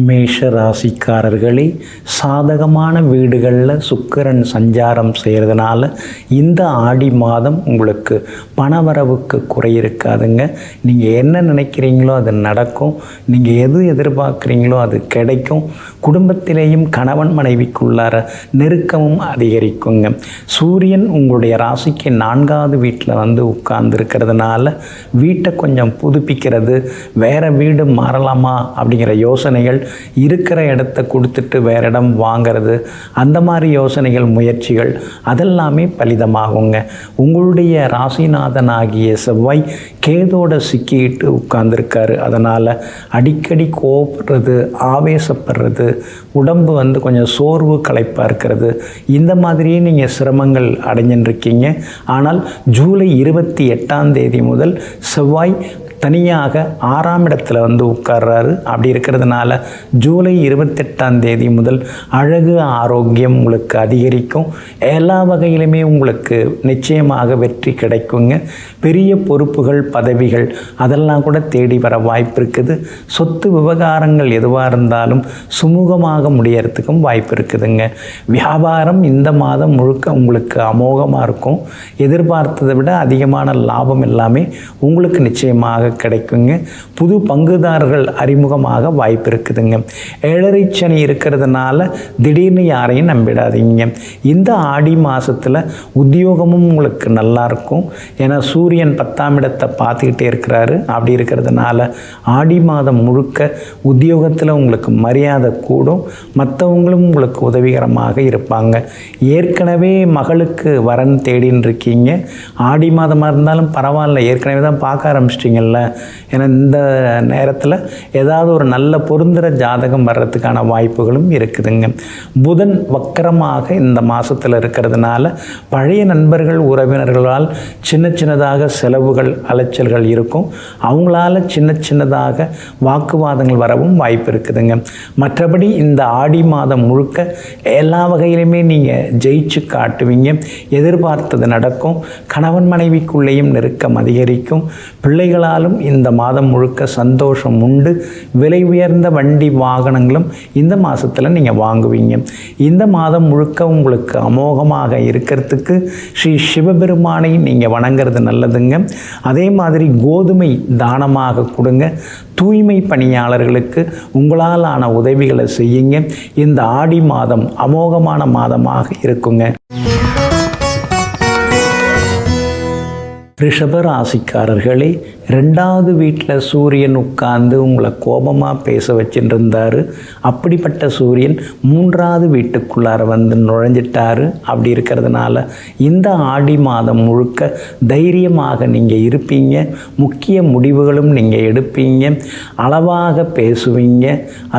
மேஷ ராசிக்காரர்களே, சாதகமான வீடுகளில் சுக்கிரன் சஞ்சாரம் செய்கிறதுனால இந்த ஆடி மாதம் உங்களுக்கு பணவரவுக்கு குறை இருக்காதுங்க. நீங்கள் என்ன நினைக்கிறீங்களோ அது நடக்கும். நீங்கள் எது எதிர்பார்க்குறீங்களோ அது கிடைக்கும். குடும்பத்திலேயும் கணவன் மனைவிக்குள்ளார நெருக்கமும் அதிகரிக்குங்க. சூரியன் உங்களுடைய ராசிக்கு 4வது வீட்டில் வந்து உட்கார்ந்துருக்கிறதுனால வீட்டை கொஞ்சம் புதுப்பிக்கிறது, வேறு வீடு மாறலாமா அப்படிங்கிற யோசனைகள், இருக்கிற இடத்த கொடுத்துட்டு வேறு இடம் வாங்கிறது, அந்த மாதிரி யோசனைகள், முயற்சிகள் அதெல்லாமே பலிதமாகுங்க. உங்களுடைய ராசிநாதன் ஆகிய செவ்வாய் கேதோட சிக்கிட்டு உட்கார்ந்துருக்காரு. அதனால் அடிக்கடி கோபப்படுறது, ஆவேசப்படுறது, உடம்பு வந்து கொஞ்சம் சோர்வு களைப்பாக இருக்கிறது, இந்த மாதிரியே நீங்கள் சிரமங்கள் அடைஞ்சிருக்கீங்க. ஆனால் ஜூலை 28 முதல் செவ்வாய் தனியாக 6ஆம் இடத்துல வந்து உட்கார்றாரு. அப்படி இருக்கிறதுனால ஜூலை 28 முதல் அழகு, ஆரோக்கியம் உங்களுக்கு அதிகரிக்கும். எல்லா வகையிலுமே உங்களுக்கு நிச்சயமாக வெற்றி கிடைக்குங்க. பெரிய பொறுப்புகள், பதவிகள் அதெல்லாம் கூட தேடி வர வாய்ப்பு இருக்குது. சொத்து விவகாரங்கள் எதுவாக இருந்தாலும் சுமூகமாக முடியறதுக்கும் வாய்ப்பு இருக்குதுங்க. வியாபாரம் இந்த மாதம் முழுக்க உங்களுக்கு அமோகமாக இருக்கும். எதிர்பார்த்ததை விட அதிகமான லாபம் எல்லாமே உங்களுக்கு நிச்சயமாக கிடைக்குங்க. புது பங்குதாரர்கள் அறிமுகமாக வாய்ப்பு இருக்குதுங்க. 7.5 சனி இருக்கிறதுனால திடீர்னு யாரையும் நம்பிடாதீங்க. இந்த ஆடி மாதத்தில் உத்தியோகமும் உங்களுக்கு நல்லா இருக்கும். ஏன்னா சூரியன் 10ஆம் இடத்தை பார்த்துக்கிட்டே இருக்கிறாரு. அப்படி இருக்கிறதுனால ஆடி மாதம் முழுக்க உத்தியோகத்தில் உங்களுக்கு மரியாதை கூடும். மற்றவங்களும் உங்களுக்கு உதவிகரமாக இருப்பாங்க. ஏற்கனவே மகளுக்கு வரன் தேடின்னு இருக்கீங்க. ஆடி மாதமாக இருந்தாலும் பரவாயில்ல, ஏற்கனவே தான் பார்க்க ஆரம்பிச்சிட்டிங்கல்ல. ஏன்னா இந்த நேரத்தில் ஏதாவது ஒரு நல்ல பொருந்துகிற ஜாதகம் வர்றதுக்கான வாய்ப்புகளும் இருக்குதுங்க. புதன் வக்கரமாக இந்த மாதத்தில் இருக்கிறதுனால பழைய நண்பர்கள், உறவினர்களால் சின்னதாக செலவுகள், அலைச்சல்கள் இருக்கும். அவங்களால சின்னதாக வாக்குவாதங்கள் வரவும் வாய்ப்பு இருக்குதுங்க. மற்றபடி இந்த ஆடி மாதம் முழுக்க எல்லா வகையிலுமே நீங்கள் ஜெயிச்சு காட்டுவீங்க. எதிர்பார்த்தது நடக்கும். கணவன் மனைவிக்குள்ளேயும் நெருக்கம் அதிகரிக்கும். பிள்ளைகளாலும் இந்த மாதம் முழுக்க சந்தோஷம் உண்டு. விலை உயர்ந்த வண்டி, வாகனங்களும் இந்த மாதத்தில் நீங்கள் வாங்குவீங்க. இந்த மாதம் முழுக்க உங்களுக்கு அமோகமாக இருக்கிறதுக்கு ஸ்ரீ சிவபெருமானை நீங்கள் வணங்குறது நல்லதுங்க. அதே மாதிரி கோதுமை தானமாக கொடுங்க. தூய்மை பணியாளர்களுக்கு உங்களால் ஆன உதவிகளை செய்யுங்க. இந்த ஆடி மாதம் அமோகமான மாதமாக இருக்குங்க. ரிஷப ராசிக்காரர்களே, 2வது வீட்டில் சூரியன் உட்கார்ந்து உங்களை கோபமாக பேச வச்சுட்டு இருந்தார். அப்படிப்பட்ட சூரியன் 3வது வீட்டுக்குள்ளார வந்து நுழைஞ்சிட்டார். அப்படி இருக்கிறதுனால இந்த ஆடி மாதம் முழுக்க தைரியமாக நீங்கள் இருப்பீங்க. முக்கிய முடிவுகளும் நீங்கள் எடுப்பீங்க. அளவாக பேசுவீங்க.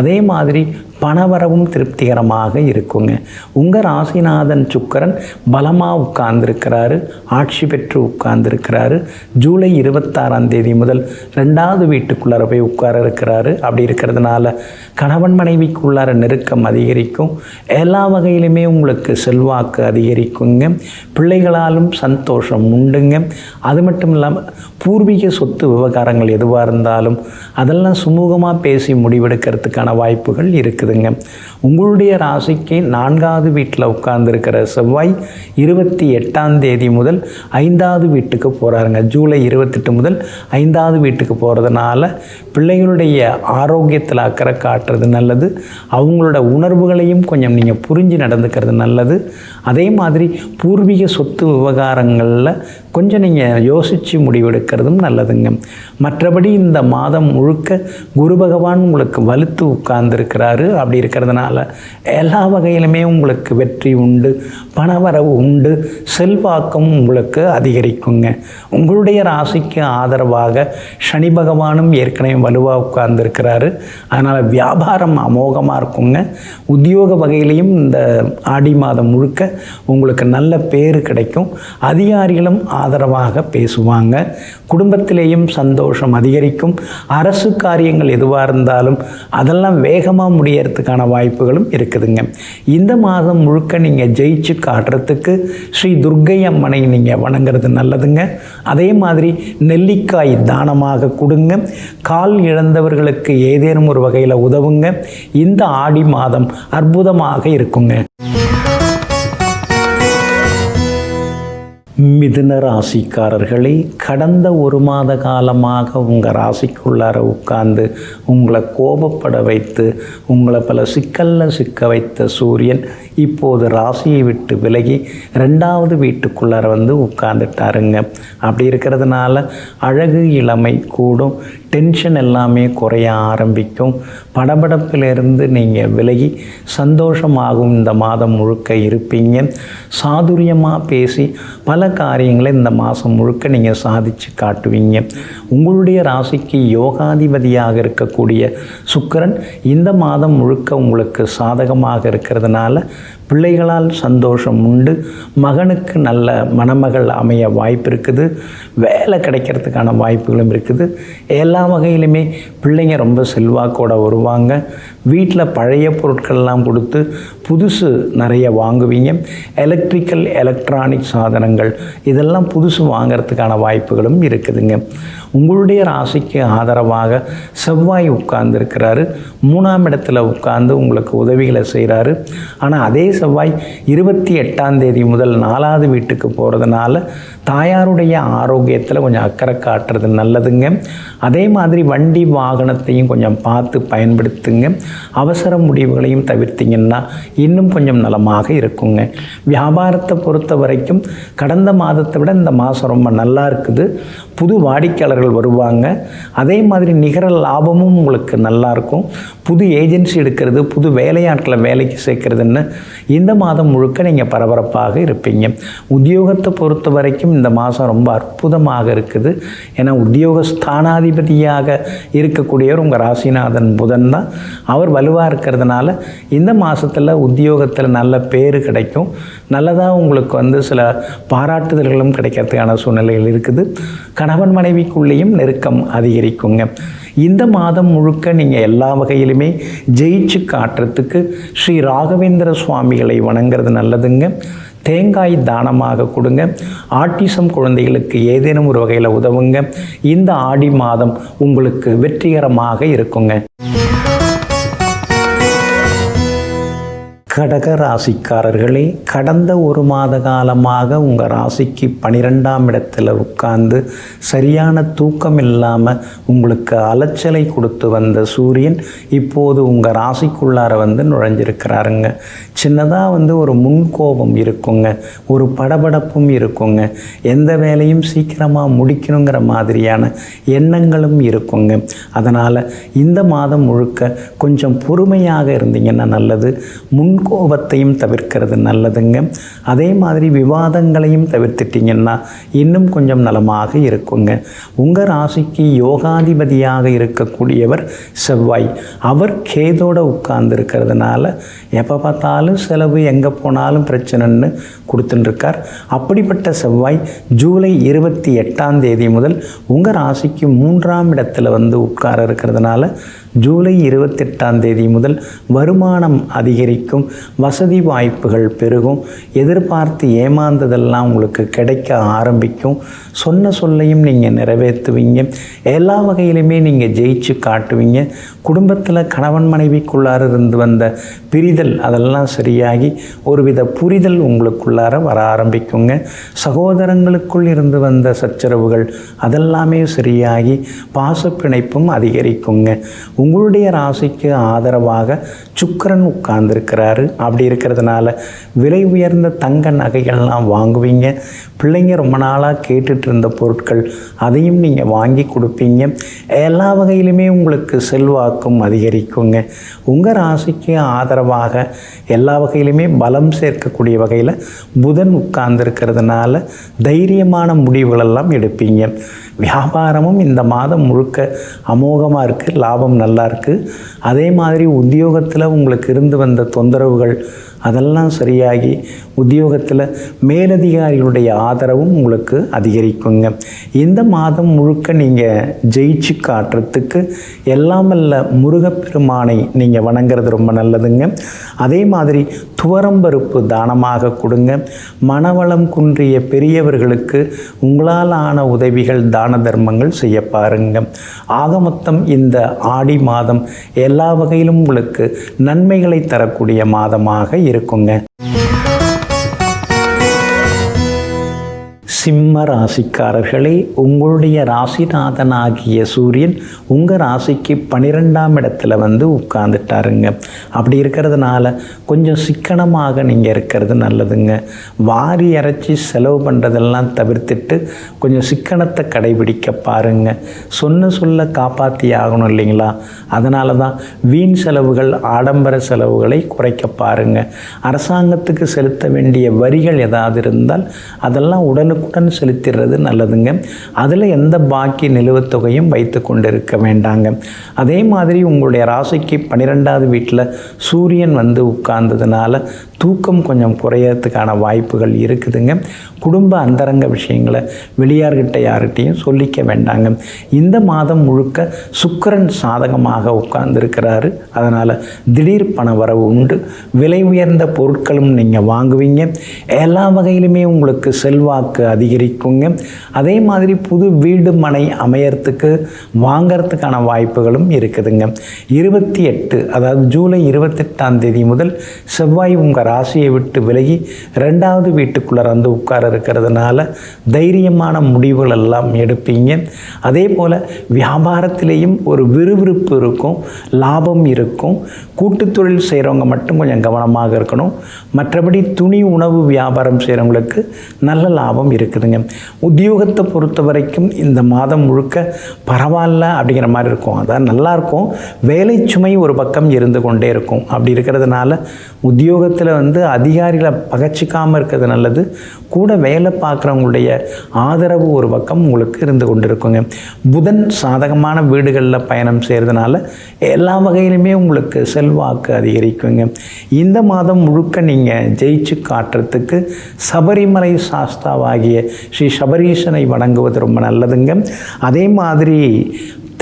அதே மாதிரி பணவரவும் திருப்திகரமாக இருக்குங்க. உங்கள் ராசிநாதன் சுக்கிரன் பலமாக உட்கார்ந்துருக்கிறாரு. ஆட்சி பெற்று உட்கார்ந்துருக்கிறாரு. ஜூலை 26 முதல் 2வது வீட்டுக்குள்ளார போய் உட்கார இருக்கிறாரு. அப்படி இருக்கிறதுனால கணவன் மனைவிக்குள்ளார நெருக்கம் அதிகரிக்கும். எல்லா வகையிலுமே உங்களுக்கு செல்வாக்கு அதிகரிக்குங்க. பிள்ளைகளாலும் சந்தோஷம் உண்டுங்க. அது மட்டும் இல்லாமல் பூர்வீக சொத்து விவகாரங்கள் எதுவாக இருந்தாலும் அதெல்லாம் சுமூகமாக பேசி முடிவெடுக்கிறதுக்கான வாய்ப்புகள் இருக்குதுங்க. உங்களுடைய ராசிக்கு 4வது வீட்டில் உட்கார்ந்துருக்கிற செவ்வாய் 28 முதல் 5வது வீட்டுக்கு போகிறாருங்க. ஜூலை 28 முதல் 5வது வீட்டுக்கு போகிறதுனால பிள்ளைகளுடைய ஆரோக்கியத்தில் அக்கறை காட்டுறது நல்லது. அவங்களோட உணர்வுகளையும் கொஞ்சம் நீங்கள் புரிஞ்சு நடந்துக்கிறது நல்லது. அதே மாதிரி பூர்வீக சொத்து விவகாரங்களில் கொஞ்சம் நீங்கள் யோசித்து முடிவெடுக்கிறதும் நல்லதுங்க. மற்றபடி இந்த மாதம் முழுக்க குரு பகவான் உங்களுக்கு வலுத்து உட்கார்ந்துருக்கிறாரு. அப்படி இருக்கிறதுனால எல்லா வகையிலுமே உங்களுக்கு வெற்றி உண்டு. பணவரவு உண்டு. செல்வாக்கும் உங்களுக்கு அதிகரிக்குங்க. உங்களுடைய ராசிக்கு ஆதரவாக சனி பகவானும் ஏற்கனவே வலுவாக உட்கார்ந்துருக்கிறாரு. அதனால் வியாபாரம் அமோகமாக இருக்குங்க. உத்தியோக வகையிலையும் இந்த ஆடி மாதம் முழுக்க உங்களுக்கு நல்ல பேர் கிடைக்கும். அதிகாரிகளும் ஆதரவாக பேசுவாங்க. குடும்பத்திலேயும் சந்தோஷம் அதிகரிக்கும். அரசு காரியங்கள் எதுவாக இருந்தாலும் அதெல்லாம் வேகமாக முடியறதுக்கான வாய்ப்புகளும் இருக்குதுங்க. இந்த மாதம் முழுக்க நீங்கள் ஜெயிச்சு காட்டுறதுக்கு ஸ்ரீ துர்க்கை அம்மனை நீங்கள் வணங்குறது நல்லதுங்க. அதே மாதிரி நெல்லிக்காய் தானமாக கொடுங்க. கால் இழந்தவர்களுக்கு ஏதேனும் ஒரு வகையில் உதவுங்க. இந்த ஆடி மாதம் அற்புதமாக இருக்குங்க. மிதுன ராசிக்காரர்களே, கடந்த ஒரு மாத காலமாக உங்கள் ராசிக்குள்ளார உட்கார்ந்து உங்களை கோபப்பட வைத்து உங்களை பல சிக்கலில் சிக்க வைத்த சூரியன் இப்போது ராசியை விட்டு விலகி 2வது வீட்டுக்குள்ளார உட்கார்ந்துட்டாருங்க. அப்படி இருக்கிறதுனால அழகு இளமை கூடும். டென்ஷன் எல்லாமே குறைய ஆரம்பிக்கும். படபடப்பிலிருந்து நீங்கள் விலகி சந்தோஷமாகும் இந்த மாதம் முழுக்க இருப்பீங்க. சாதுரியமாக பேசி பல காரியங்களை இந்த மாதம் முழுக்க நீங்கள் சாதித்து காட்டுவீங்க. உங்களுடைய ராசிக்கு யோகாதிபதியாக இருக்கக்கூடிய சுக்கிரன் இந்த மாதம் முழுக்க உங்களுக்கு சாதகமாக இருக்கிறதுனால பிள்ளைகளால் சந்தோஷம் உண்டு. மகனுக்கு நல்ல மணமகள் அமைய வாய்ப்பு இருக்குது. வேலை கிடைக்கிறதுக்கான வாய்ப்புகளும் இருக்குது. எல்லா வகையிலுமே பிள்ளைங்க ரொம்ப செல்வாக்கோடு வருவாங்க. வீட்டில் பழைய பொருட்கள்லாம் கொடுத்து புதுசு நிறைய வாங்குவீங்க. எலக்ட்ரிக்கல் எலக்ட்ரானிக் சாதனங்கள் இதெல்லாம் புதுசு வாங்கிறதுக்கான வாய்ப்புகளும் இருக்குதுங்க. உங்களுடைய ராசிக்கு ஆதரவாக செவ்வாய் உட்கார்ந்துருக்கிறாரு. 3ஆம் இடத்துல உட்கார்ந்து உங்களுக்கு உதவிகளை செய்கிறாரு. ஆனால் அதே செவ்வாய் 28ஆம் தேதி முதல் 4வது வீட்டுக்கு போகிறதுனால தாயாருடைய ஆரோக்கியத்தில் கொஞ்சம் அக்கறை காட்டுறது நல்லதுங்க. அதே மாதிரி வண்டி வாகனத்தையும் கொஞ்சம் பார்த்து பயன்படுத்துங்க. அவசர முடிவுகளையும் தவிர்த்திங்கன்னா இன்னும் கொஞ்சம் நலமாக இருக்குங்க. வியாபாரத்தை பொறுத்த வரைக்கும் கடந்த மாதத்தை விட இந்த மாதம் ரொம்ப நல்லா இருக்குது. புது வாடிக்கையாளர்கள் வருவாங்க. அதே மாதிரி நிகர லாபமும் உங்களுக்கு நல்லாயிருக்கும். புது ஏஜென்சி எடுக்கிறது, புது வேலையாட்களை வேலைக்கு சேர்க்கறதுன்னு இந்த மாதம் முழுக்க நீங்கள் பரபரப்பாக இருப்பீங்க. உத்தியோகத்தை பொறுத்த வரைக்கும் இந்த மாதம் ரொம்ப அற்புதமாக இருக்குது. ஏன்னா உத்தியோக ஸ்தானாதிபதியாக இருக்கக்கூடியவர் உங்கள் ராசிநாதன் புதன் தான். அவர் வலுவாக இருக்கிறதுனால இந்த மாதத்தில் உத்தியோகத்தில் நல்ல பேர் கிடைக்கும். நல்லதாக உங்களுக்கு சில பாராட்டுதல்களும் கிடைக்கிறதுக்கான சூழ்நிலைகள் இருக்குது. கணவன் மனைவிக்குள்ளேயும் நெருக்கம் அதிகரிக்குங்க. இந்த மாதம் முழுக்க நீங்கள் எல்லா வகையிலுமே ஜெயிச்சு காட்டுறதுக்கு ஸ்ரீ ராகவேந்திர சுவாமிகளை வணங்குறது நல்லதுங்க. தேங்காய் தானமாக கொடுங்க. ஆட்டிசம் குழந்தைகளுக்கு ஏதேனும் ஒரு வகையில் உதவுங்க. இந்த ஆடி மாதம் உங்களுக்கு வெற்றிகரமாக இருக்குங்க. கடக ராசிக்காரர்களே, கடந்த ஒரு மாத காலமாக உங்கள் ராசிக்கு 12ஆம் இடத்துல உட்கார்ந்து சரியான தூக்கம் இல்லாமல் உங்களுக்கு அலைச்சலை கொடுத்து வந்த சூரியன் இப்போது உங்கள் ராசிக்குள்ளார நுழைஞ்சிருக்கிறாருங்க. சின்னதாக ஒரு முன்கோபம் இருக்குங்க, ஒரு படபடப்பும் இருக்குங்க. எந்த வேலையும் சீக்கிரமாக முடிக்கணுங்கிற மாதிரியான எண்ணங்களும் இருக்குங்க. அதனால் இந்த மாதம் முழுக்க கொஞ்சம் பொறுமையாக இருந்தீங்கன்னா நல்லது. கோபத்தையும் தவிர்க்கிறது நல்லதுங்க. அதே மாதிரி விவாதங்களையும் தவிர்த்துட்டிங்கன்னா இன்னும் கொஞ்சம் நலமாக இருக்குங்க. உங்கள் ராசிக்கு யோகாதிபதியாக இருக்கக்கூடியவர் செவ்வாய். அவர் கேதோடு உட்கார்ந்து இருக்கிறதுனால எப்போ பார்த்தாலும் செலவு, எங்கே போனாலும் பிரச்சனைன்னு கொடுத்துட்டுருக்கார். அப்படிப்பட்ட செவ்வாய் ஜூலை 28ஆம் தேதி முதல் உங்கள் ராசிக்கு 3ஆம் இடத்துல உட்கார இருக்கிறதுனால ஜூலை 28ஆம் தேதி முதல் வருமானம் அதிகரிக்கும். வசதி வாய்ப்புகள் பெருகும். எதிர்பார்த்து ஏமாந்ததெல்லாம் உங்களுக்கு கிடைக்க ஆரம்பிக்கும். சொன்ன சொல்லையும் நீங்கள் நிறைவேற்றுவீங்க. எல்லா வகையிலுமே நீங்கள் ஜெயிச்சு காட்டுவீங்க. குடும்பத்தில் கணவன் மனைவிக்குள்ளார இருந்து வந்த பிரிதல் அதெல்லாம் சரியாகி ஒருவித புரிதல் உங்களுக்குள்ளார வர ஆரம்பிக்குங்க. சகோதரங்களுக்குள் இருந்து வந்த சச்சரவுகள் அதெல்லாமே சரியாகி பாசப்பிணைப்பும் அதிகரிக்குங்க. உங்களுடைய ராசிக்கு ஆதரவாக சுக்கிரன் உட்கார்ந்துருக்கிறாரு. அப்படி இருக்கிறதுனால விலை உயர்ந்த தங்க நகைகள்லாம் வாங்குவீங்க. பிள்ளைங்க ரொம்ப நாளாக கேட்டுட்டு இருந்த பொருட்கள் அதையும் நீங்கள் வாங்கி கொடுப்பீங்க. எல்லா வகையிலுமே உங்களுக்கு செல்வாக்கும் அதிகரிக்குங்க. உங்கள் ராசிக்கு ஆதரவாக எல்லா வகையிலுமே பலம் சேர்க்கக்கூடிய வகையில் புதன் உட்கார்ந்துருக்கிறதுனால தைரியமான முடிவுகளெல்லாம் எடுப்பீங்க. வியாபாரமும் இந்த மாதம் முழுக்க அமோகமாக இருக்குது. லாபம் நல்லா இருக்குது. அதே மாதிரி உத்தியோகத்தில் உங்களுக்கு இருந்து வந்த தொந்தரவுகள் அதெல்லாம் சரியாகி உத்தியோகத்தில் மேலதிகாரிகளுடைய ஆதரவும் உங்களுக்கு அதிகரிக்குங்க. இந்த மாதம் முழுக்க நீங்கள் ஜெயிச்சு காட்டுறதுக்கு எல்லாமல்ல முருகப்பெருமானை நீங்கள் வணங்குறது ரொம்ப நல்லதுங்க. அதே மாதிரி துவரம்பருப்பு தானமாக கொடுங்க. மனவளம் குன்றிய பெரியவர்களுக்கு உங்களால் ஆன உதவிகள் தான தர்மங்கள் செய்ய பாருங்க. ஆக மொத்தம் இந்த ஆடி மாதம் எல்லா வகையிலும் உங்களுக்கு நன்மைகளை தரக்கூடிய மாதமாக இருக்குங்க. சிம்ம ராசிக்காரர்களே, உங்களுடைய ராசிநாதனாகிய சூரியன் உங்கள் ராசிக்கு 12ஆம் இடத்துல உட்கார்ந்துட்டாருங்க. அப்படி இருக்கிறதுனால கொஞ்சம் சிக்கனமாக நீங்கள் இருக்கிறது நல்லதுங்க. வாரி இறைச்சி செலவு பண்ணுறதெல்லாம் தவிர்த்துட்டு கொஞ்சம் சிக்கனத்தை கடைபிடிக்க பாருங்கள். சொல்ல காப்பாற்றி ஆகணும் இல்லைங்களா? அதனால தான் வீண் செலவுகள், ஆடம்பர செலவுகளை குறைக்க பாருங்கள். அரசாங்கத்துக்கு செலுத்த வேண்டிய வரிகள் ஏதாவது இருந்தால் அதெல்லாம் உடனுக்குடன் செலுத்திடுறது நல்லதுங்க. அதில் எந்த பாக்கி நிலுவைத் தொகையும் வைத்து கொண்டு இருக்க வேண்டாங்க. அதே மாதிரி உங்களுடைய ராசிக்கு 12ஆவது வீட்டில் சூரியன் உட்கார்ந்ததுனால தூக்கம் கொஞ்சம் குறையறதுக்கான வாய்ப்புகள் இருக்குதுங்க. குடும்ப அந்தரங்க விஷயங்களை வெளியார்கிட்ட யார்கிட்டையும் சொல்லிக்க வேண்டாங்க. இந்த மாதம் முழுக்க சுக்கிரன் சாதகமாக உட்கார்ந்துருக்கிறாரு. அதனால் திடீர் பண வரவு உண்டு. விலை உயர்ந்த பொருட்களும் நீங்கள் வாங்குவீங்க. எல்லா வகையிலுமே உங்களுக்கு செல்வாக்கு அதிகரிக்குங்க. அதே மாதிரி புது வீடு மனை அமையறதுக்கு வாங்கிறதுக்கான வாய்ப்புகளும் இருக்குதுங்க. 28 அதாவது ஜூலை 28ஆம் தேதி முதல் செவ்வாய் உங்கள் ராசியை விட்டு விலகி 2வது வீட்டுக்குள்ளே உட்கார இருக்கிறதுனால தைரியமான முடிவுகள் எல்லாம் எடுப்பீங்க. அதே போல் வியாபாரத்திலேயும் ஒரு விறுவிறுப்பு இருக்கும், லாபம் இருக்கும். கூட்டுத் தொழில் செய்கிறவங்க மட்டும் கொஞ்சம் கவனமாக இருக்கணும். மற்றபடி துணி உணவு வியாபாரம் செய்கிறவங்களுக்கு நல்ல லாபம் இருக்குதுங்க. உத்தியோகத்தை பொறுத்த வரைக்கும் இந்த மாதம் முழுக்க பரவாயில்ல அப்படிங்கிற மாதிரி இருக்கும். அதான் நல்லாயிருக்கும். வேலை சுமை ஒரு பக்கம் இருந்து கொண்டே இருக்கும். அப்படி இருக்கிறதுனால உத்தியோகத்தில் அதிகாரிகளை பகச்சிக்காமல் இருக்கிறது நல்லது. கூட வேலை பார்க்குறவங்களுடைய ஆதரவு ஒரு பக்கம் உங்களுக்கு இருந்து கொண்டு இருக்குங்க. புதன் சாதகமான வீடுகளில் பயணம் செய்கிறதுனால எல்லா வகையிலுமே உங்களுக்கு செல்வாக்கு அதிகரிக்குங்க. இந்த மாதம் முழுக்க நீங்கள் ஜெயிச்சு காட்டுறதுக்கு சபரிமலை சாஸ்தாவாகிய ஸ்ரீ சபரீசனை வணங்குவது ரொம்ப நல்லதுங்க. அதே மாதிரி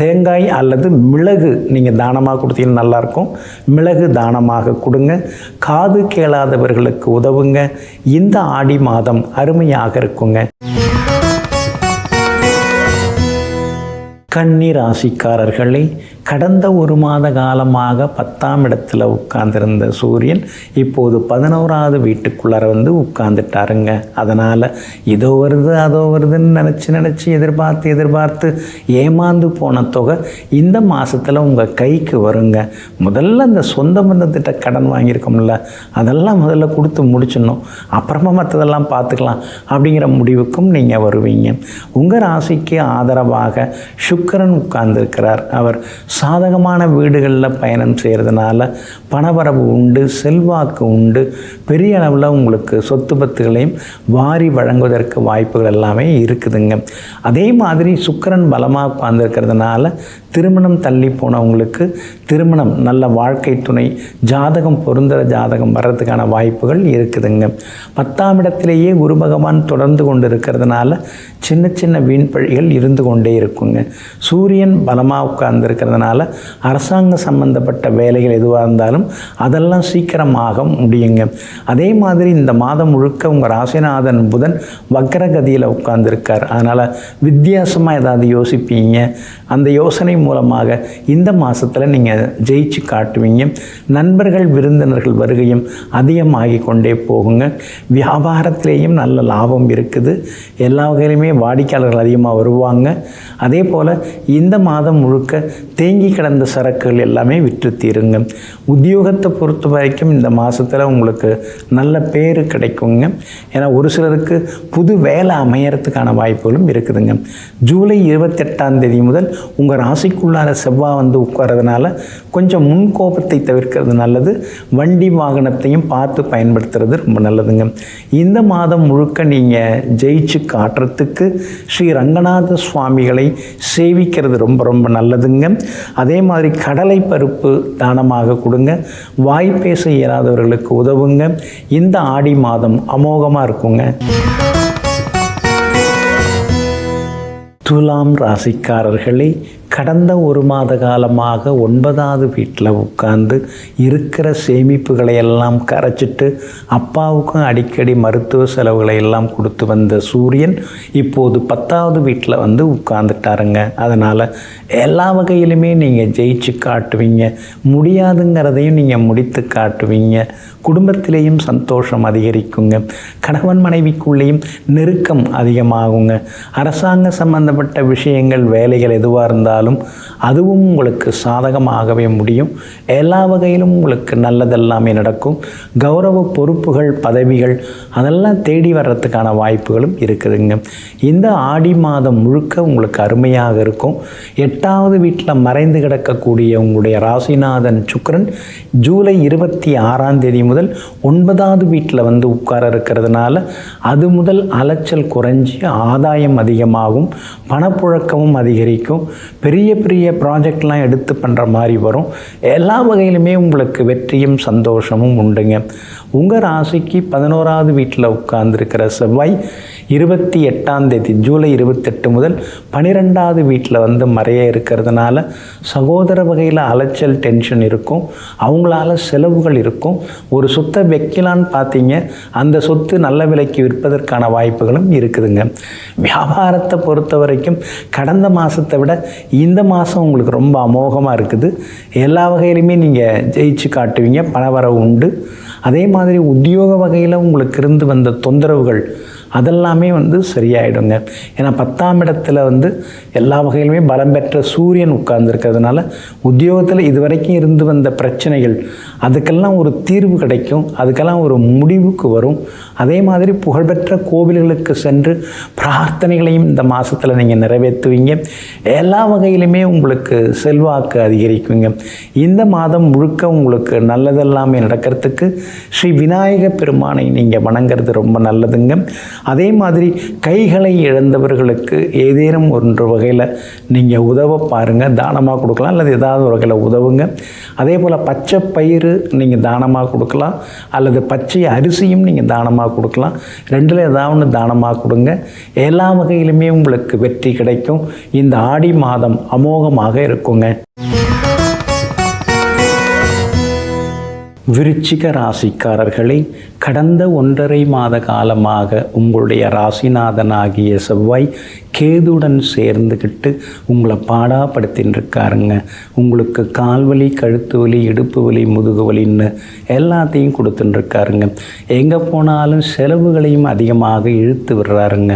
தேங்காய் அல்லது மிளகு நீங்கள் தானமாக கொடுத்தீங்கன்னா நல்லாயிருக்கும். மிளகு தானமாக கொடுங்க. காது கேளாதவர்களுக்கு உதவுங்க. இந்த ஆடி மாதம் அருமையாக இருக்குங்க. கன்னி ராசிக்காரர்களே, கடந்த ஒரு மாத காலமாக 10ஆம் இடத்துல உட்கார்ந்திருந்த சூரியன் இப்போது 11வது வீட்டுக்குள்ளார உட்கார்ந்துட்டாருங்க. அதனால் இதோ வருது அதோ வருதுன்னு நினச்சி எதிர்பார்த்து ஏமாந்து போன தொகை இந்த மாதத்தில் உங்கள் கைக்கு வருங்க. முதல்ல இந்த சொந்த பந்தத்திட்ட கடன் வாங்கியிருக்கோம்ல, அதெல்லாம் முதல்ல கொடுத்து முடிச்சிடணும், அப்புறமா மற்றதெல்லாம் பார்த்துக்கலாம் அப்படிங்கிற முடிவுக்கும் நீங்கள் வருவீங்க. உங்கள் ராசிக்கு ஆதரவாக சுக்கிரன் உட்கார்ந்துருக்கிறார். அவர் சாதகமான வீடுகளில் பயணம் செய்கிறதுனால பணவரவு உண்டு, செல்வாக்கு உண்டு. பெரிய அளவில் உங்களுக்கு சொத்து பத்துகளையும் வாரி வழங்குவதற்கு வாய்ப்புகள் எல்லாமே இருக்குதுங்க. அதே மாதிரி சுக்கிரன் பலமாக உட்கார்ந்துருக்கிறதுனால திருமணம் தள்ளி போனவங்களுக்கு திருமணம், நல்ல வாழ்க்கை துணை, ஜாதகம் பொருந்துகிற ஜாதகம் வர்றதுக்கான வாய்ப்புகள் இருக்குதுங்க. 10ஆம் இடத்திலேயே குரு பகவான் தொடர்ந்து கொண்டு இருக்கிறதுனால சின்ன வீண்பழிகள் இருந்து கொண்டே இருக்குங்க. சூரியன் பலமாக உட்கார்ந்துருக்கிறதுனால அரசாங்க சம்பந்தப்பட்ட வேலைகள் எதுவாக இருந்தாலும் அதெல்லாம் சீக்கிரமாக முடியுங்க. அதே மாதிரி இந்த மாதம் முழுக்க உங்கள் ராசிநாதன் புதன் வக்ரகதியில் உட்கார்ந்துருக்கார். அதனால் வித்தியாசமாக ஏதாவது யோசிப்பீங்க. அந்த யோசனை மூலமாக இந்த மாதத்தில் நீங்கள் ஜெயிச்சு காட்டுவீங்க. நண்பர்கள் விருந்தினர்கள் வருகையும் அதிகமாகி கொண்டே போகுங்க. வியாபாரத்திலேயும் நல்ல லாபம் இருக்குது. எல்லா வகையிலுமே வாடிக்கையாளர்கள் அதிகமாக வருவாங்க. அதே போல் இந்த மாதம் முழுக்க தேங்கி கிடந்த சரக்குகள் எல்லாமே விற்று தீருங்க. உத்தியோகத்தை பொறுத்த வரைக்கும் இந்த மாதத்தில் உங்களுக்கு நல்ல பேர் கிடைக்குங்க. ஏன்னா ஒரு சிலருக்கு புது வேலை அமையறதுக்கான வாய்ப்புகளும் இருக்குதுங்க. ஜூலை 28ஆம் தேதி முதல் உங்கள் ராசிக்குள்ளார செவ்வாய் உட்கார்றதுனால கொஞ்சம் முன்கோபத்தை தவிர்க்கிறது நல்லது. வண்டி வாகனத்தையும் பார்த்து பயன்படுத்துறது ரொம்ப நல்லதுங்க. இந்த மாதம் முழுக்க நீங்கள் ஜெயிச்சு காட்டுறதுக்கு ஸ்ரீ ரங்கநாத சுவாமிகளை சேவிக்கிறது ரொம்ப ரொம்ப நல்லதுங்க. அதே மாதிரி கடலை பருப்பு தானமாக கொடுங்க. வாய் பேச இயலாதவர்களுக்கு உதவுங்க. இந்த ஆடி மாதம் அமோகமாக இருக்குங்க. துலாம் ராசிக்காரர்களே, கடந்த ஒரு மாத காலமாக 9வது வீட்டில் உட்கார்ந்து இருக்கிற சேமிப்புகளை எல்லாம் கரைச்சிட்டு அப்பாவுக்கும் அடிக்கடி மருத்துவ செலவுகளை எல்லாம் கொடுத்து வந்த சூரியன் இப்போது 10வது வீட்டில் வந்து உட்கார்ந்துட்டாருங்க. அதனால் எல்லா வகையிலுமே நீங்கள் ஜெயிச்சு காட்டுவீங்க. முடியாதுங்கிறதையும் நீங்கள் முடித்து காட்டுவீங்க. குடும்பத்திலேயும் சந்தோஷம் அதிகரிக்குங்க. கணவன் மனைவிக்குள்ளேயும் நெருக்கம் அதிகமாகுங்க. அரசாங்க சம்பந்தப்பட்ட விஷயங்கள், வேலைகள் எதுவாக இருந்தாலும் அதுவும் உங்களுக்கு சாதகமாகவே முடியும். எல்லா வகையிலும் உங்களுக்கு நல்லதெல்லாமே நடக்கும். கௌரவ பொறுப்புகள், பதவிகள் அதெல்லாம் தேடி வர்றதுக்கான வாய்ப்புகளும் இருக்குதுங்க. இந்த ஆடி மாதம் முழுக்க உங்களுக்கு அருமையாக இருக்கும். 8வது வீட்டில் மறைந்து கிடக்கக்கூடிய உங்களுடைய ராசிநாதன் சுக்கிரன் ஜூலை 26ஆம் தேதி முதல் 9வது வீட்டில் வந்து உட்கார இருக்கிறதுனால அது முதல் அலைச்சல் குறைஞ்சி ஆதாயம் அதிகமாகும். பணப்புழக்கமும் அதிகரிக்கும். பெரிய பெரிய ப்ராஜெக்ட்லாம் எடுத்து பண்ணுற மாதிரி வரும். எல்லா வகையிலுமே உங்களுக்கு வெற்றியும் சந்தோஷமும் உண்டுங்க. உங்கள் ராசிக்கு 11வது வீட்டில் உட்கார்ந்துருக்கிற செவ்வாய் 28ஆம் தேதி ஜூலை 28 முதல் 12வது வீட்டில் வந்து மறைய இருக்கிறதுனால சகோதர வகையில் அலைச்சல், டென்ஷன் இருக்கும். அவங்களால செலவுகள் இருக்கும். ஒரு சொத்தை வைக்கலான்னு பார்த்தீங்க, அந்த சொத்து நல்ல விலைக்கு விற்பதற்கான வாய்ப்புகளும் இருக்குதுங்க. வியாபாரத்தை பொறுத்த வரைக்கும் கடந்த மாதத்தை விட இந்த மாதம் உங்களுக்கு ரொம்ப அமோகமாக இருக்குது. எல்லா வகையிலுமே நீங்கள் ஜெயிச்சு காட்டுவீங்க. பணவரவு உண்டு. அதே மாதிரி உத்தியோக வகையில் உங்களுக்கு இருந்து வந்த தொந்தரவுகள் அதெல்லாமே வந்து சரியாயிடுங்க. ஏன்னா 10ஆம் இடத்துல வந்து எல்லா வகையிலுமே பலம் பெற்ற சூரியன் உட்கார்ந்துருக்கிறதுனால உத்தியோகத்தில் இதுவரைக்கும் இருந்து வந்த பிரச்சனைகள் அதுக்கெல்லாம் ஒரு தீர்வு கிடைக்கும். அதுக்கெல்லாம் ஒரு முடிவுக்கு வரும். அதே மாதிரி புகழ்பெற்ற கோவில்களுக்கு சென்று பிரார்த்தனைகளையும் இந்த மாதத்தில் நீங்கள் நிறைவேற்றுவீங்க. எல்லா வகையிலுமே உங்களுக்கு செல்வாக்கு அதிகரிக்குங்க. இந்த மாதம் முழுக்க உங்களுக்கு நல்லதெல்லாமே நடக்கிறதுக்கு ஸ்ரீ விநாயக பெருமானை நீங்கள் வணங்குறது ரொம்ப நல்லதுங்க. அதே மாதிரி கைகளை இழந்தவர்களுக்கு ஏதேனும் ஒன்று வகையில் நீங்கள் உதவ பாருங்கள். தானமாக கொடுக்கலாம், அல்லது ஏதாவது ஒரு வகையில் உதவுங்க. அதே போல் பச்சை பயிறு நீங்கள் தானமாக கொடுக்கலாம், அல்லது பச்சை அரிசியும் நீங்கள் தானமாக கொடுக்கலாம். ரெண்டில் ஏதாவது ஒன்று தானமாக கொடுங்க. எல்லா வகையிலுமே உங்களுக்கு வெற்றி கிடைக்கும். இந்த ஆடி மாதம் அமோகமாக இருக்குங்க. விருச்சிக ராசிக்காரர்களே, கடந்த 1.5 மாத காலமாக உங்களுடைய ராசிநாதனாகிய செவ்வாய் கேதுடன் சேர்ந்துக்கிட்டு உங்களை பாடாப்படுத்தின்னு இருக்காருங்க. உங்களுக்கு கால்வலி, கழுத்து வலி, இடுப்பு வலி, முதுகு வலின்னு எல்லாத்தையும் கொடுத்துட்டுருக்காருங்க. எங்கே போனாலும் செலவுகளையும் அதிகமாக இழுத்து விடுறாருங்க.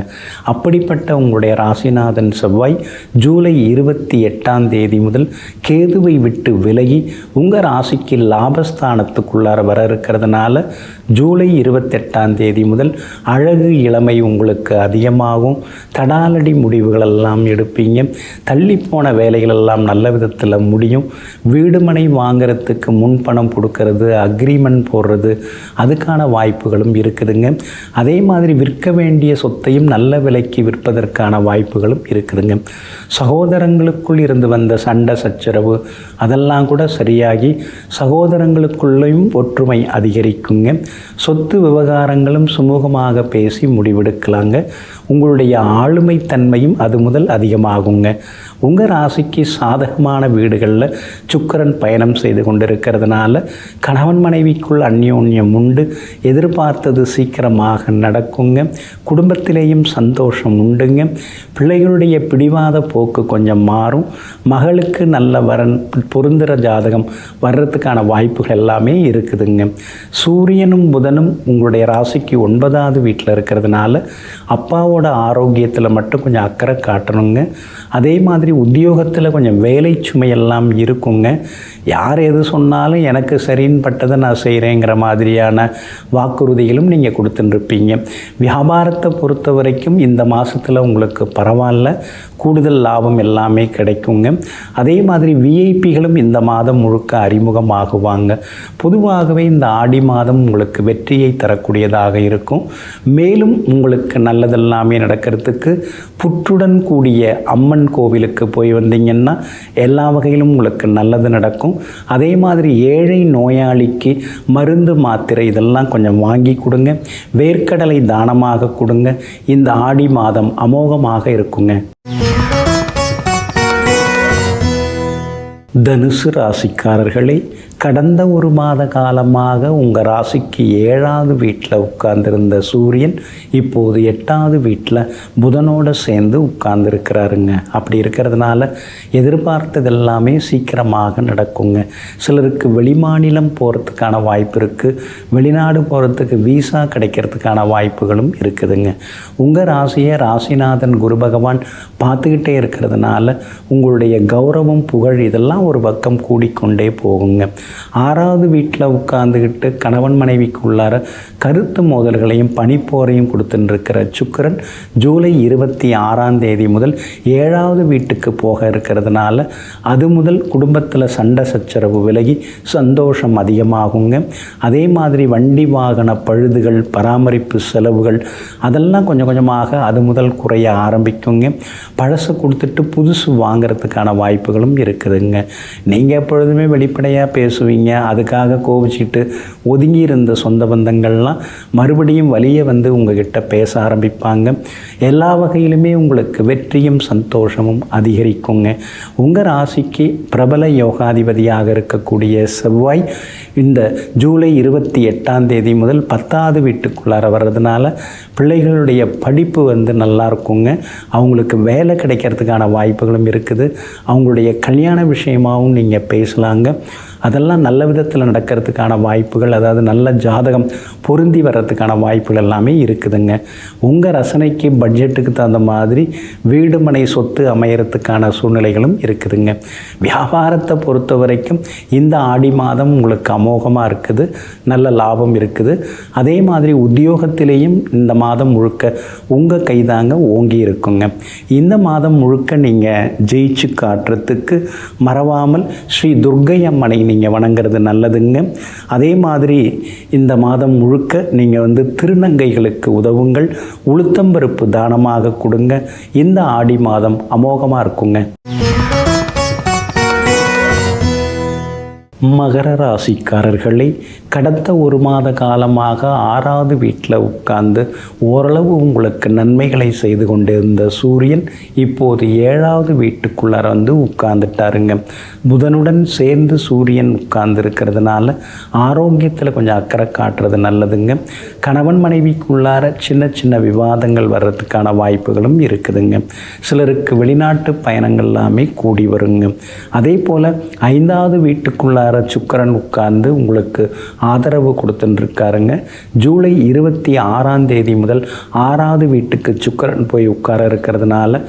அப்படிப்பட்ட உங்களுடைய ராசிநாதன் செவ்வாய் ஜூலை 28ஆம் தேதி முதல் கேதுவை விட்டு விலகி உங்கள் ராசிக்கு லாபஸ்தானத்துக்குள்ளார வர இருக்கிறதுனால ஜூலை 28ஆம் தேதி முதல் அழகு, இளமை உங்களுக்கு அதிகமாகும். தடாலடி முடிவுகளெல்லாம் எடுப்பீங்க. தள்ளிப்போன வேலைகளெல்லாம் நல்ல விதத்தில் முடியும். வீடு மனை வாங்கிறதுக்கு முன்பணம் கொடுக்கறது, அக்ரிமெண்ட் போடுறது அதுக்கான வாய்ப்புகளும் இருக்குதுங்க. அதே மாதிரி விற்க வேண்டிய சொத்தையும் நல்ல விலைக்கு விற்பதற்கான வாய்ப்புகளும் இருக்குதுங்க. சகோதரங்களுக்குள் இருந்து வந்த சண்டை, சச்சரவு அதெல்லாம் கூட சரியாகி சகோதரங்களுக்குள்ளேயும் ஒற்றுமை அதிகரிக்குங்க. சொத்து விவகாரங்களும் சுமூகமாக பேசி முடிவெடுக்கலாங்க. உங்களுடைய ஆளுமை தன்மையும் அது முதல் அதிகமாகுங்க. உங்கள் ராசிக்கு சாதகமான வீடுகளில் சுக்கிரன் பயணம் செய்து கொண்டிருக்கிறதுனால கணவன் மனைவிக்குள் அந்யோன்யம் உண்டு. எதிர்பார்த்தது சீக்கிரமாக நடக்குங்க. குடும்பத்திலேயும் சந்தோஷம் உண்டுங்க. பிள்ளைகளுடைய பிடிவாத போக்கு கொஞ்சம் மாறும். மகளுக்கு நல்ல வரன், பொருந்துகிற ஜாதகம் வர்றதுக்கான வாய்ப்புகள் எல்லாமே இருக்குதுங்க. சூரியனும் புதனும் உங்களுடைய ராசிக்கு 9வது வீட்டில் இருக்கிறதுனால அப்பாவோட ஆரோக்கியத்தில் மட்டும் கொஞ்சம் அக்கறை காட்டணுங்க. அதே மாதிரி மாதிரி உத்தியோகத்தில் கொஞ்சம் வேலை சுமையெல்லாம் இருக்குங்க. யார் எது சொன்னாலும் எனக்கு சரின்னு பட்டதை நான் செய்கிறேங்கிற மாதிரியான வாக்குறுதிகளும் நீங்கள் கொடுத்துட்டுருப்பீங்க. வியாபாரத்தை பொறுத்த வரைக்கும் இந்த மாதத்தில் உங்களுக்கு பரவாயில்ல, கூடுதல் லாபம் எல்லாமே கிடைக்குங்க. அதே மாதிரி விஐபிகளும் இந்த மாதம் முழுக்க அறிமுகமாகுவாங்க. பொதுவாகவே இந்த ஆடி மாதம் உங்களுக்கு வெற்றியை தரக்கூடியதாக இருக்கும். மேலும் உங்களுக்கு நல்லதெல்லாமே நடக்கிறதுக்கு புற்றுடன் கூடிய அம்மன் கோவிலுக்கு போய் வந்தீங்கன்னா எல்லா வகையிலும் உங்களுக்கு நல்லது நடக்கும். அதே மாதிரி ஏழை நோயாளிக்கு மருந்து மாத்திரை இதெல்லாம் கொஞ்சம் வாங்கி கொடுங்க. வேர்க்கடலை தானமாக கொடுங்க. இந்த ஆடி மாதம் அமோகமாக இருக்குங்க. தனுசு ராசிக்காரர்களே, கடந்த ஒரு மாத காலமாக உங்கள் ராசிக்கு 7வது வீட்டில் உட்கார்ந்திருந்த சூரியன் இப்போது 8வது வீட்டில் புதனோடு சேர்ந்து உட்கார்ந்துருக்கிறாருங்க. அப்படி இருக்கிறதுனால எதிர்பார்த்தது எல்லாமே சீக்கிரமாக நடக்குங்க. சிலருக்கு வெளிமாநிலம் போகிறதுக்கான வாய்ப்பு இருக்குது. வெளிநாடு போகிறதுக்கு வீசா கிடைக்கிறதுக்கான வாய்ப்புகளும் இருக்குதுங்க. உங்கள் ராசியை ராசிநாதன் குரு பகவான் பார்த்துக்கிட்டே இருக்கிறதுனால உங்களுடைய கௌரவம் புகழ் இதெல்லாம் ஒரு பக்கம் கூடிக்கொண்டே போகுங்க. 6வது வீட்டில் உட்கார்ந்துக்கிட்டு கணவன் மனைவிக்கு உள்ளார கருத்து மோதல்களையும் பனிப்போரையும் கொடுத்துட்டுருக்கிற சுக்கிரன் ஜூலை 26ஆம் தேதி முதல் 7வது வீட்டுக்கு போக இருக்கிறதுனால அது முதல் குடும்பத்தில் சண்டை சச்சரவு விலகி சந்தோஷம் அதிகமாகுங்க. அதே மாதிரி வண்டி வாகன பழுதுகள், பராமரிப்பு செலவுகள் அதெல்லாம் கொஞ்சம் கொஞ்சமாக அது முதல் குறைய ஆரம்பிக்குங்க. பழசு கொடுத்துட்டு புதுசு வாங்கிறதுக்கான வாய்ப்புகளும் இருக்குதுங்க. நீங்கள் எப்பொழுதுமே வெளிப்படையாக பேசுவீங்க. அதுக்காக கோபிச்சுட்டு ஒதுங்கி இருந்த சொந்த பந்தங்கள்லாம் மறுபடியும் வலிய வந்து உங்ககிட்ட பேச ஆரம்பிப்பாங்க. எல்லா வகையிலுமே உங்களுக்கு வெற்றியும் சந்தோஷமும் அதிகரிக்குங்க. உங்கள் ராசிக்கு பிரபல யோகாதிபதியாக இருக்கக்கூடிய செவ்வாய் இந்த ஜூலை 28ஆம் தேதி முதல் 10வது வீட்டுக்குள்ளார வர்றதுனால பிள்ளைகளுடைய படிப்பு வந்து நல்லா இருக்குங்க. அவங்களுக்கு வேலை கிடைக்கிறதுக்கான வாய்ப்புகளும் இருக்குது. அவங்களுடைய கல்யாண விஷயமாகவும் நீங்கள் பேசலாங்க. அதெல்லாம் நல்ல விதத்தில் நடக்கிறதுக்கான வாய்ப்புகள், அதாவது நல்ல ஜாதகம் பொருந்தி வர்றதுக்கான வாய்ப்புகள் எல்லாமே இருக்குதுங்க. உங்கள் ரசனைக்கு பட்ஜெட்டுக்கு தகுந்த மாதிரி வீடு மனை சொத்து அமையறதுக்கான சூழ்நிலைகளும் இருக்குதுங்க. வியாபாரத்தை பொறுத்த வரைக்கும் இந்த ஆடி மாதம் உங்களுக்கு அமோகமாக இருக்குது. நல்ல லாபம் இருக்குது. அதே மாதிரி உத்தியோகத்திலேயும் இந்த மாதம் முழுக்க உங்கள் கைதாங்க ஓங்கி இருக்குங்க. இந்த மாதம் முழுக்க நீங்கள் ஜெயிச்சு காட்டுறதுக்கு மறவாமல் ஸ்ரீ துர்க்கை அம்மனை நீங்கள் வணங்குறது நல்லதுங்க. அதே மாதிரி இந்த மாதம் முழுக்க நீங்கள் வந்து திருநங்கைகளுக்கு உதவுங்கள். உளுத்தம்பருப்பு தானமாக கொடுங்க. இந்த ஆடி மாதம் அமோகமாக இருக்குங்க. மகர ராசிக்காரர்களே, கடந்த ஒரு மாத காலமாக 6வது வீட்டில் உட்கார்ந்து ஓரளவு உங்களுக்கு நன்மைகளை செய்து கொண்டிருந்த சூரியன் இப்போது 7வது வீட்டுக்குள்ளார வந்து உட்கார்ந்துட்டாருங்க. புதனுடன் சேர்ந்து சூரியன் உட்கார்ந்து இருக்கிறதுனால ஆரோக்கியத்தில் கொஞ்சம் அக்கறை காட்டுறது நல்லதுங்க. கணவன் மனைவிக்குள்ளார சின்ன சின்ன விவாதங்கள் வர்றதுக்கான வாய்ப்புகளும் இருக்குதுங்க. சிலருக்கு வெளிநாட்டு பயணங்கள் எல்லாமே கூடி வருங்க. அதே போல் 5வது வீட்டுக்குள்ளார சுக்கிரன் உட்கார்ந்து உங்களுக்கு ஆதரவு கொடுத்துட்டுருக்காருங்க. ஜூலை 26ஆம் தேதி முதல் 6வது வீட்டுக்கு சுக்கிரன் போய் உட்கார இருக்கிறதுனால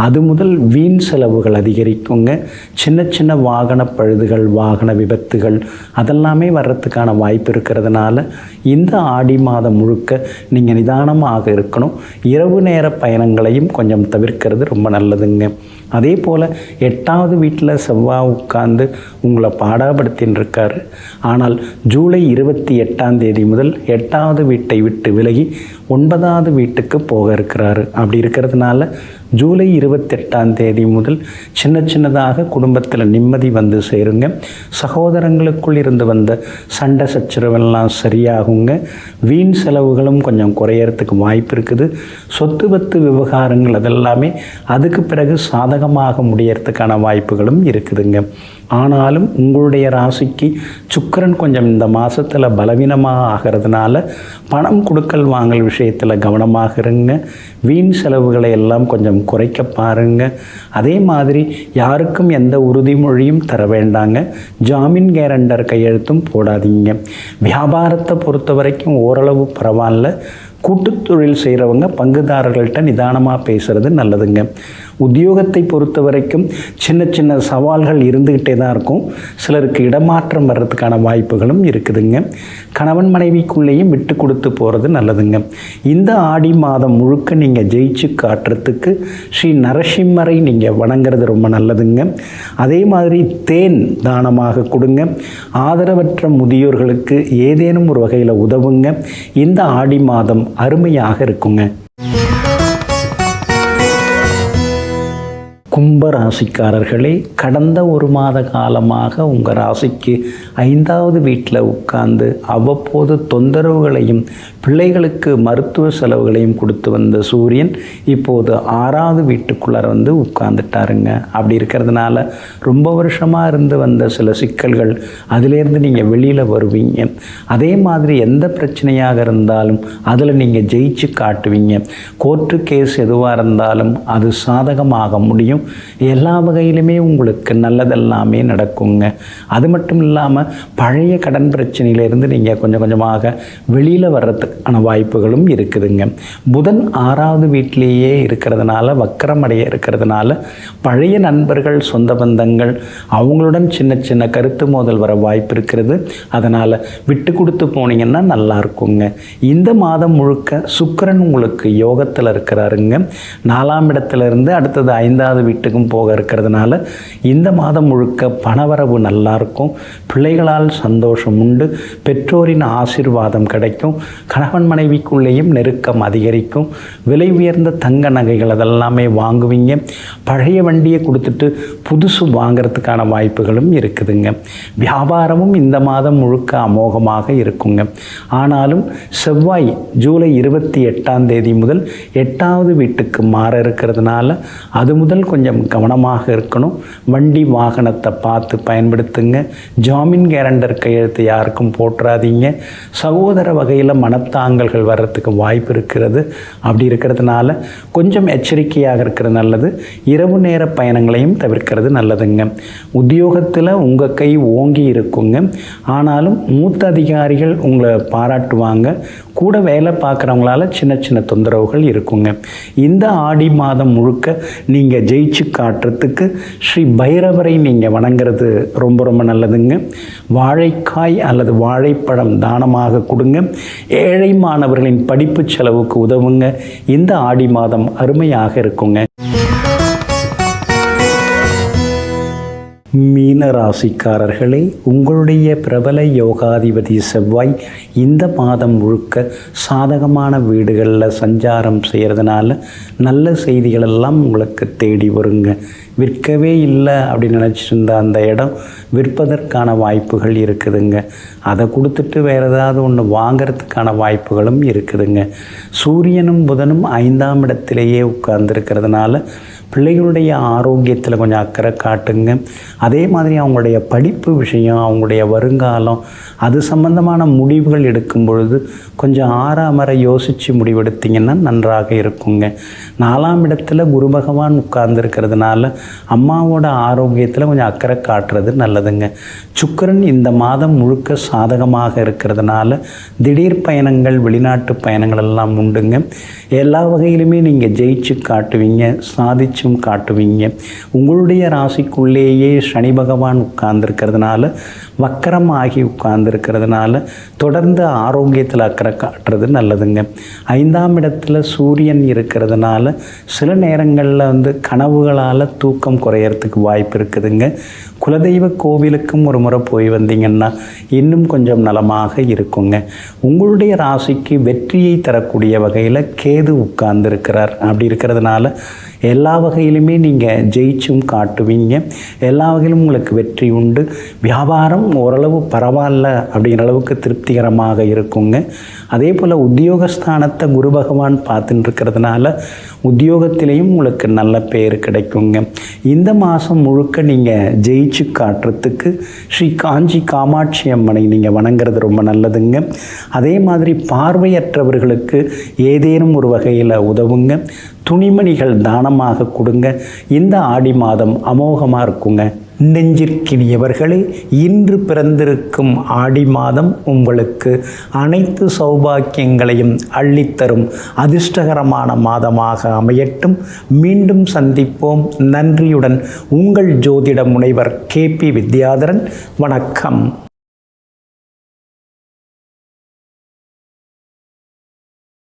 அது முதல் வீண் செலவுகள் அதிகரிக்குங்க. சின்ன சின்ன வாகன பழுதுகள், வாகன விபத்துகள் அதெல்லாமே வர்றதுக்கான வாய்ப்பு இருக்கிறதுனால இந்த ஆடி மாதம் முழுக்க நீங்கள் நிதானமாக இருக்கணும். இரவு நேர பயணங்களையும் கொஞ்சம் தவிர்க்கிறது ரொம்ப நல்லதுங்க. அதே போல் 8வது வீட்டில் செவ்வாய் உட்கார்ந்து உங்களை பாடாப்படுத்தின்னு இருக்காரு. ஆனால் ஜூலை 28ஆம் தேதி முதல் 8வது வீட்டை விட்டு விலகி 9வது வீட்டுக்கு போக இருக்கிறாரு. அப்படி இருக்கிறதுனால ஜூலை 28ஆம் தேதி முதல் சின்ன சின்னதாக குடும்பத்தில் நிம்மதி வந்து சேருங்க. சகோதரங்களுக்குள் இருந்து வந்த சண்டை சச்சரவெல்லாம் சரியாகுங்க. வீண் செலவுகளும் கொஞ்சம் குறையறதுக்கு வாய்ப்பு இருக்குது. சொத்து பத்து விவகாரங்கள் அதெல்லாமே அதுக்கு பிறகு சாதகமாக முடியறதுக்கான வாய்ப்புகளும் இருக்குதுங்க. ஆனாலும் உங்களுடைய ராசிக்கு சுக்கிரன் கொஞ்சம் இந்த மாதத்தில் பலவீனமாக ஆகிறதுனால பணம் கொடுக்கல் வாங்கல் விஷயத்தில் கவனமாக இருங்க. வீண் செலவுகளை எல்லாம் கொஞ்சம் குறைக்க பாருங்க. அதே மாதிரி யாருக்கும் எந்த உறுதிமொழியும் தர வேண்டாங்க. ஜாமீன் கேரண்டர் கையெழுத்தும் போடாதீங்க. வியாபாரத்தை பொறுத்த வரைக்கும் ஓரளவு பரவாயில்ல. கூட்டுத்தொழில் செய்கிறவங்க பங்குதாரர்கள்ட்ட நிதானமாக பேசுகிறது நல்லதுங்க. உத்தியோகத்தை பொறுத்த வரைக்கும் சின்ன சின்ன சவால்கள் இருந்துக்கிட்டே தான் இருக்கும். சிலருக்கு இடமாற்றம் வர்றதுக்கான வாய்ப்புகளும் இருக்குதுங்க. கணவன் மனைவிக்குள்ளேயும் விட்டு கொடுத்து போகிறது நல்லதுங்க. இந்த ஆடி மாதம் முழுக்க நீங்கள் ஜெயிச்சு காட்டுறதுக்கு ஸ்ரீ நரசிம்மரை நீங்கள் வணங்குறது ரொம்ப நல்லதுங்க. அதே மாதிரி தேன் தானமாக கொடுங்க. ஆதரவற்ற முதியோர்களுக்கு ஏதேனும் ஒரு வகையில் உதவுங்க. இந்த ஆடி மாதம் அருமையாக இருக்குங்க. கும்ப ராசிக்காரர்களே, கடந்த ஒரு மாத காலமாக உங்கள் ராசிக்கு 5வது வீட்டில் உட்கார்ந்து அவ்வப்போது தொந்தரவுகளையும் பிள்ளைகளுக்கு மருத்துவ செலவுகளையும் கொடுத்து வந்த சூரியன் இப்போது 6வது வீட்டுக்குள்ளார வந்து உட்கார்ந்துட்டாருங்க. அப்படி இருக்கிறதுனால ரொம்ப வருஷமாக இருந்து வந்த சில சிக்கல்கள் அதிலேருந்து நீங்கள் வெளியில் வருவீங்க. அதே மாதிரி எந்த பிரச்சனையாக இருந்தாலும் அதில் நீங்கள் ஜெயிச்சு காட்டுவீங்க. கோர்ட்டு கேஸ் எதுவாக இருந்தாலும் அது சாதகமாக முடியும். எல்லா வகையிலுமே உங்களுக்கு நல்லதெல்லாமே நடக்குங்க. அது மட்டும் இல்லாமல் பழைய கடன் பிரச்சனையிலேருந்து நீங்கள் கொஞ்சம் கொஞ்சமாக வெளியில் வர்றதுக்கான வாய்ப்புகளும் இருக்குதுங்க. புதன் 6வது வீட்டிலேயே இருக்கிறதுனால, வக்கரமடைய இருக்கிறதுனால பழைய நண்பர்கள், சொந்த பந்தங்கள் அவங்களுடன் சின்ன சின்ன கருத்து மோதல் வர வாய்ப்பு இருக்கிறது. அதனால் விட்டு கொடுத்து போனீங்கன்னா நல்லா இருக்குங்க. இந்த மாதம் முழுக்க சுக்கிரன் உங்களுக்கு யோகத்தில் இருக்கிறாருங்க. 4ஆம் இடத்துலேருந்து அடுத்தது 5வது வீட்டுக்கும் போக இருக்கிறதுனால இந்த மாதம் முழுக்க பணவரவு நல்லா இருக்கும். பிள்ளைகளால் சந்தோஷம் உண்டு. பெற்றோரின் ஆசீர்வாதம் கிடைக்கும். கணவன் மனைவிக்குள்ளேயும் நெருக்கம் அதிகரிக்கும். விலை உயர்ந்த தங்க நகைகள் அதெல்லாமே வாங்குவீங்க. பழைய வண்டியை கொடுத்துட்டு புதுசு வாங்கிறதுக்கான வாய்ப்புகளும் இருக்குதுங்க. வியாபாரமும் இந்த மாதம் முழுக்க அமோகமாக இருக்குங்க. ஆனாலும் செவ்வாய் ஜூலை 28ஆம் தேதி முதல் 8வது வீட்டுக்கு மாற இருக்கிறதுனால அது முதல் கொஞ்சம் கவனமாக இருக்கணும். வண்டி வாகனத்தை பார்த்து பயன்படுத்துங்க. ஜாமீன் கேரண்டர் கையெழுத்து யாருக்கும் போட்டுறாதீங்க. சகோதர வகையில் மனத்தாங்கல்கள் வர்றதுக்கு வாய்ப்பு இருக்கிறது. அப்படி இருக்கிறதுனால கொஞ்சம் எச்சரிக்கையாக இருக்கிறது நல்லது. இரவு நேர பயணங்களையும் தவிர்க்கிறது நல்லதுங்க. உத்தியோகத்தில் உங்கள் கை ஓங்கி இருக்குங்க. ஆனாலும் மூத்த அதிகாரிகள் உங்களை பாராட்டுவாங்க. கூட வேலை பார்க்குறவங்களால சின்ன சின்ன தொந்தரவுகள் இருக்குங்க. இந்த ஆடி மாதம் முழுக்க நீங்கள் ஜெயிச்சு காட்டுறதுக்கு ஸ்ரீ பைரவரை நீங்கள் வணங்குறது ரொம்ப ரொம்ப நல்லதுங்க. வாழைக்காய் அல்லது வாழைப்பழம் தானமாக கொடுங்க. ஏழை மாணவர்களின் படிப்பு செலவுக்கு உதவுங்க. இந்த ஆடி மாதம் அருமையாக இருக்குங்க. மீன ராசிக்காரர்களே, உங்களுடைய பிரபல யோகாதிபதி செவ்வாய் இந்த மாதம் முழுக்க சாதகமான வீடுகளில் சஞ்சாரம் செய்கிறதுனால நல்ல செய்திகளெல்லாம் உங்களுக்கு தேடி வருங்க. விற்கவே இல்லை அப்படின்னு நினச்சிருந்த அந்த இடம் விற்பதற்கான வாய்ப்புகள் இருக்குதுங்க. அதை கொடுத்துட்டு வேறு ஏதாவது ஒன்று வாங்கிறதுக்கான வாய்ப்புகளும் இருக்குதுங்க. சூரியனும் புதனும் 5ஆம் இடத்திலேயே உட்கார்ந்துருக்கிறதுனால பிள்ளைகளுடைய ஆரோக்கியத்தில் கொஞ்சம் அக்கறை காட்டுங்க. அதே மாதிரி அவங்களுடைய படிப்பு விஷயம், அவங்களுடைய வருங்காலம் அது சம்பந்தமான முடிவுகள் எடுக்கும் பொழுது கொஞ்சம் ஆறாமற யோசித்து முடிவெடுத்திங்கன்னா நன்றாக இருக்குங்க. 4ஆம் இடத்துல குரு பகவான் உட்கார்ந்துருக்கிறதுனால அம்மாவோட ஆரோக்கியத்தில் கொஞ்சம் அக்கறை காட்டுறது நல்லதுங்க. சுக்கிரன் இந்த மாதம் முழுக்க சாதகமாக இருக்கிறதுனால திடீர் பயணங்கள், வெளிநாட்டு பயணங்கள் எல்லாம் உண்டுங்க. எல்லா வகையிலுமே நீங்கள் ஜெயிச்சு காட்டுவீங்க, சாதிச்சும் காட்டுவீங்க. உங்களுடைய ராசிக்குள்ளேயே சனி பகவான் உட்கார்ந்துருக்கிறதுனால, வக்கரம் ஆகி உட்கார்ந்துருக்கிறதுனால தொடர்ந்து ஆரோக்கியத்தில் அக்கறை காட்டுறது நல்லதுங்க. 5ஆம் இடத்துல சூரியன் இருக்கிறதுனால சில நேரங்களில் கனவுகளால் தூக்கம் குறையறதுக்கு வாய்ப்பு இருக்குதுங்க. குலதெய்வ கோவிலுக்கும் ஒரு முறை போய் வந்தீங்கன்னா இன்னும் கொஞ்சம் நலமாக இருக்குங்க. உங்களுடைய ராசிக்கு வெற்றியை தரக்கூடிய வகையில் கேது உட்கார்ந்துருக்கிறார். அப்படி இருக்கிறதுனால எல்லா வகையிலுமே நீங்கள் ஜெயிச்சும் காட்டுவீங்க. எல்லா வகையிலும் உங்களுக்கு வெற்றி உண்டு. வியாபாரம் ஓரளவு பரவாயில்ல அப்படிங்கிற அளவுக்கு திருப்திகரமாக இருக்குங்க. அதே போல் உத்தியோகஸ்தானத்தை குரு பகவான் பார்த்துட்டு இருக்கிறதுனால உத்தியோகத்திலையும் உங்களுக்கு நல்ல பேர் கிடைக்குங்க. இந்த மாதம் முழுக்க நீங்கள் ஜெயிச்சு காட்டுறதுக்கு ஸ்ரீ காஞ்சி காமாட்சி அம்மனை நீங்கள் வணங்குறது ரொம்ப நல்லதுங்க. அதே மாதிரி பார்வையற்றவர்களுக்கு ஏதேனும் ஒரு வகையில் உதவுங்க. துணிமணிகள் தானமாக கொடுங்க. இந்த ஆடி மாதம் அமோகமாக இருக்குங்க. நெஞ்சிற்கினியவர்களே, இன்று பிறந்திருக்கும் ஆடி மாதம் உங்களுக்கு அனைத்து சௌபாக்கியங்களையும் அள்ளித்தரும் அதிர்ஷ்டகரமான மாதமாக அமையட்டும். மீண்டும் சந்திப்போம். நன்றியுடன் உங்கள் ஜோதிட முனைவர் KP வித்யாதரன். வணக்கம்.